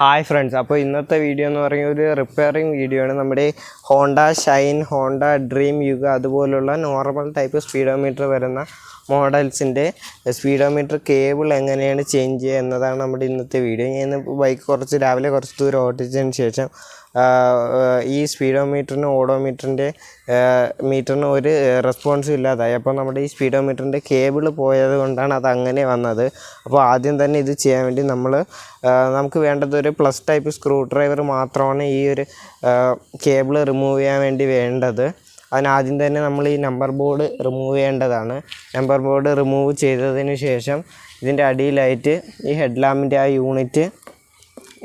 Hi friends, അപ്പോൾ ഇന്നത്തെ video എന്ന് പറയുന്നത് ഒരു റിപ്പയറിങ് വീഡിയോ ആണ്. നമ്മുടെ ഹോണ്ട ഷൈൻ, ഹോണ്ട ഡ്രീം യുഗ അതുപോലുള്ള നോർമൽ ടൈപ്പ് സ്പീഡോമീറ്റർ വരുന്ന മോഡൽസിൻ്റെ സ്പീഡോമീറ്റർ കേബിൾ എങ്ങനെയാണ് ചേഞ്ച് ചെയ്യുക എന്നതാണ് നമ്മുടെ ഇന്നത്തെ വീഡിയോ. ഞാൻ ബൈക്ക് രാവിലെ കുറച്ച് ദൂരം ഓടിച്ചതിന് ശേഷം ഈ സ്പീഡോമീറ്ററിന് ഓഡോമീറ്ററിൻ്റെ മീറ്ററിന് ഒരു റെസ്പോൺസും ഇല്ലാതായി. അപ്പോൾ നമ്മുടെ ഈ സ്പീഡോമീറ്ററിൻ്റെ കേബിൾ പോയത് കൊണ്ടാണ് അത് അങ്ങനെ വന്നത്. അപ്പോൾ ആദ്യം തന്നെ ഇത് ചെയ്യാൻ വേണ്ടി നമുക്ക് വേണ്ടത് ഒരു പ്ലസ് ടൈപ്പ് സ്ക്രൂ ഡ്രൈവർ മാത്രമാണ് ഈ ഒരു കേബിൾ റിമൂവ് ചെയ്യാൻ വേണ്ടി വേണ്ടത്. അതിനാദ്യം തന്നെ നമ്മൾ ഈ നമ്പർ ബോർഡ് റിമൂവ് ചെയ്യേണ്ടതാണ്. നമ്പർ ബോർഡ് റിമൂവ് ചെയ്തതിന് ശേഷം ഇതിൻ്റെ അടിയിലായിട്ട് ഈ ഹെഡ് ലാമ്പിൻ്റെ ആ യൂണിറ്റ്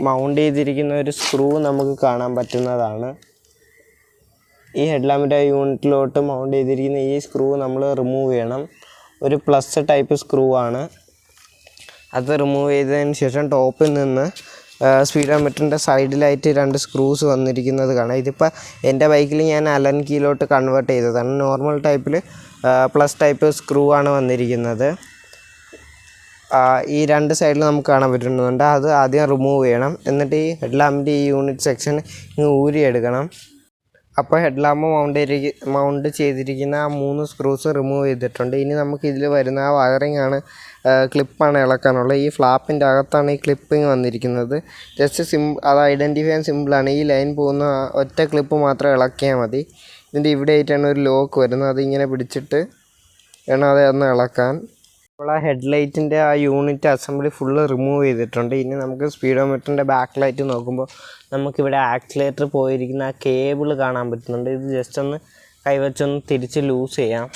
മൗണ്ട് ചെയ്തിരിക്കുന്ന ഒരു സ്ക്രൂ നമുക്ക് കാണാൻ പറ്റുന്നതാണ്. ഈ ഹെഡ് ലാമ്പിൻ്റെ യൂണിറ്റിലോട്ട് മൗണ്ട് ചെയ്തിരിക്കുന്ന ഈ സ്ക്രൂ നമ്മൾ റിമൂവ് ചെയ്യണം. ഒരു പ്ലസ് ടൈപ്പ് സ്ക്രൂ ആണ്. അത് റിമൂവ് ചെയ്തതിന് ശേഷം ടോപ്പിൽ നിന്ന് സ്പീഡോമീറ്ററിൻ്റെ സൈഡിലായിട്ട് 2 സ്ക്രൂസ് വന്നിരിക്കുന്നത് കാണാം. ഇതിപ്പോൾ എൻ്റെ ബൈക്കിൽ ഞാൻ അലൻ കീലോട്ട് കൺവേർട്ട് ചെയ്തതാണ്. നോർമൽ ടൈപ്പിൽ പ്ലസ് ടൈപ്പ് സ്ക്രൂ ആണ് വന്നിരിക്കുന്നത്. ഈ 2 സൈഡിൽ നമുക്ക് കാണാൻ പറ്റുന്നുണ്ട്. അത് ആദ്യം റിമൂവ് ചെയ്യണം. എന്നിട്ട് ഈ ഹെഡ് ലാമ്പിൻ്റെ ഈ യൂണിറ്റ് സെക്ഷൻ ഊരിയെടുക്കണം. അപ്പോൾ ഹെഡ് ലാമ്പ് മൗണ്ട് ചെയ്തിരിക്കുന്ന ആ 3 സ്ക്രൂസ് റിമൂവ് ചെയ്തിട്ടുണ്ട്. ഇനി നമുക്ക് ഇതിൽ വരുന്ന ആ വയറിംഗ് ആണ്, ക്ലിപ്പാണ് ഇളക്കാനുള്ളത്. ഈ ഫ്ലാപ്പിൻ്റെ അകത്താണ് ഈ ക്ലിപ്പിങ് വന്നിരിക്കുന്നത്. ജസ്റ്റ് അത് ഐഡൻറ്റിഫൈ ചെയ്യാൻ സിമ്പിളാണ്. ഈ ലൈൻ പോകുന്ന ഒറ്റ ക്ലിപ്പ് മാത്രം ഇളക്കിയാൽ മതി. ഇതിൻ്റെ ഇവിടെ ആയിട്ടാണ് ഒരു ലോക്ക് വരുന്നത്. അതിങ്ങനെ പിടിച്ചിട്ട് വേണം അതൊന്ന് ഇളക്കാൻ. അപ്പോൾ ആ ഹെഡ് ലൈറ്റിൻ്റെ ആ യൂണിറ്റ് അസംബ്ലി ഫുള്ള് റിമൂവ് ചെയ്തിട്ടുണ്ട്. ഇനി നമുക്ക് സ്പീഡോമീറ്ററിൻ്റെ ബാക്ക് ലൈറ്റ് നോക്കുമ്പോൾ നമുക്കിവിടെ ആക്സിലേറ്റർ പോയിരിക്കുന്ന ആ കേബിൾ കാണാൻ പറ്റുന്നുണ്ട്. ഇത് ജസ്റ്റ് ഒന്ന് കൈവച്ചൊന്ന് തിരിച്ച് ലൂസ് ചെയ്യാം.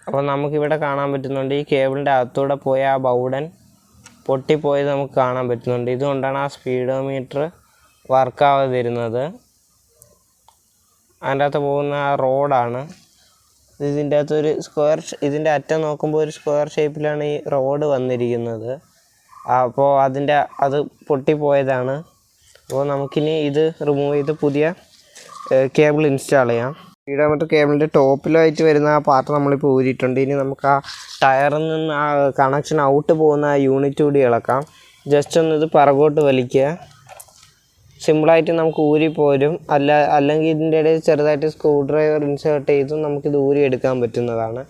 അപ്പോൾ നമുക്കിവിടെ കാണാൻ പറ്റുന്നുണ്ട് ഈ കേബിളിൻ്റെ അകത്തൂടെ പോയ ആ ബൗഡൻ പൊട്ടിപ്പോയത് നമുക്ക് കാണാൻ പറ്റുന്നുണ്ട്. ഇതുകൊണ്ടാണ് ആ സ്പീഡോമീറ്റർ വർക്കാവാതിരുന്നത്. അതിൻ്റെ അകത്ത് പോകുന്ന ആ റോഡാണ്. ഇതിൻ്റെ അകത്തൊരു ഇതിൻ്റെ അറ്റം നോക്കുമ്പോൾ ഒരു സ്ക്വയർ ഷേപ്പിലാണ് ഈ റോഡ് വന്നിരിക്കുന്നത്. അപ്പോൾ അത് പൊട്ടിപ്പോയതാണ്. അപ്പോൾ നമുക്കിനി ഇത് റിമൂവ് ചെയ്ത് പുതിയ കേബിൾ ഇൻസ്റ്റാൾ ചെയ്യാം. സ്പീഡോമീറ്റർ കേബിളിൻ്റെ ടോപ്പിലായിട്ട് വരുന്ന ആ പാർട്ട് നമ്മളിപ്പോൾ ഊരിയിട്ടുണ്ട്. ഇനി നമുക്ക് ആ ടയറിൽ നിന്ന് ആ കണക്ഷൻ ഔട്ട് പോകുന്ന ആ യൂണിറ്റ് കൂടി ഇളക്കാം. ജസ്റ്റ് ഒന്ന് ഇത് പിറകോട്ട് വലിക്കുക. സിമ്പിളായിട്ട് നമുക്ക് ഊരിപ്പോരും. അല്ലെങ്കിൽ ഇതിൻ്റെ ഇടയിൽ ചെറുതായിട്ട് സ്ക്രൂ ഡ്രൈവർ ഇൻസേർട്ട് ചെയ്തും നമുക്കിത് ഊരിയെടുക്കാൻ പറ്റുന്നതാണ്.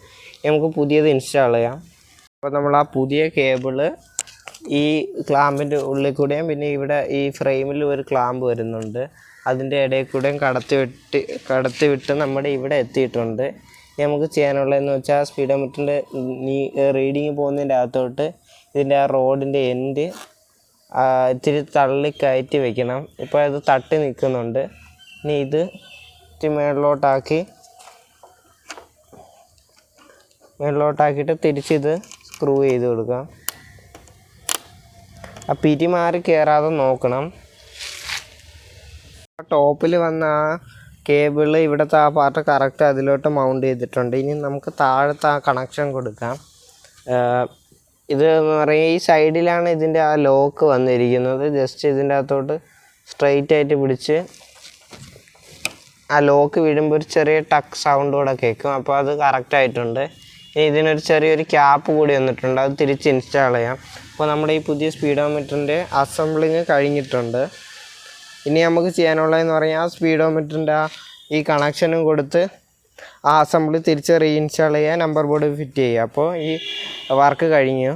നമുക്ക് പുതിയത് ഇൻസ്റ്റാൾ ചെയ്യാം. അപ്പോൾ നമ്മൾ ആ പുതിയ കേബിള് ഈ ക്ലാമ്പിൻ്റെ ഉള്ളിൽ കൂടെയും പിന്നെ ഇവിടെ ഈ ഫ്രെയിമിൽ ഒരു ക്ലാമ്പ് വരുന്നുണ്ട്. അതിൻ്റെ ഇടയിൽ കൂടെയും കടത്തി വിട്ട് നമ്മുടെ ഇവിടെ എത്തിയിട്ടുണ്ട്. നമുക്ക് ചെയ്യാനുള്ളതെന്ന് വെച്ചാൽ സ്പീഡോമീറ്ററിൻ്റെ റീഡിങ് പോകുന്നതിൻ്റെ അകത്തോട്ട് ഇതിൻ്റെ ആ റോഡിൻ്റെ എൻഡ് ഇത്തിരി തള്ളി കയറ്റി വെക്കണം. ഇപ്പോൾ അത് തട്ടി നിൽക്കുന്നുണ്ട്. ഇനി ഇത് ഇത്തിരി മേളിലോട്ടാക്കിയിട്ട് തിരിച്ചിത് സ്ക്രൂ ചെയ്ത് കൊടുക്കാം. ആ പിരി മാറി കയറാതെ നോക്കണം. ടോപ്പിൽ വന്ന ആ കേബിൾ ഇവിടുത്തെ ആ പാർട്ട് കറക്റ്റ് അതിലോട്ട് മൗണ്ട് ചെയ്തിട്ടുണ്ട്. ഇനി നമുക്ക് താഴത്തെ ആ കണക്ഷൻ കൊടുക്കാം. ഇത് എന്ന് പറയുക ഈ സൈഡിലാണ് ഇതിൻ്റെ ആ ലോക്ക് വന്നിരിക്കുന്നത്. ജസ്റ്റ് ഇതിൻ്റെ അകത്തോട്ട് സ്ട്രെയിറ്റ് ആയിട്ട് പിടിച്ച് ആ ലോക്ക് വീഴുമ്പോൾ ഒരു ചെറിയ ടക്ക് സൗണ്ട് കൂടെ കേൾക്കും. അപ്പോൾ അത് കറക്റ്റായിട്ടുണ്ട്. ഇനി ഇതിനൊരു ചെറിയൊരു ക്യാപ്പ് കൂടി വന്നിട്ടുണ്ട്. അത് തിരിച്ച് ഇൻസ്റ്റാൾ ചെയ്യാം. അപ്പോൾ നമ്മുടെ ഈ പുതിയ സ്പീഡോമീറ്ററിൻ്റെ അസംബ്ലിങ് കഴിഞ്ഞിട്ടുണ്ട്. ഇനി നമുക്ക് ചെയ്യാനുള്ളതെന്ന് പറഞ്ഞാൽ ആ സ്പീഡോമീറ്ററിൻ്റെ ഈ കണക്ഷനും കൊടുത്ത് ആ അസംബ്ലി തിരിച്ച് റീഇൻസ്റ്റാൾ ചെയ്യുക, നമ്പർ ബോർഡ് ഫിറ്റ് ചെയ്യുക. അപ്പോൾ ഈ വർക്ക് കഴിഞ്ഞു.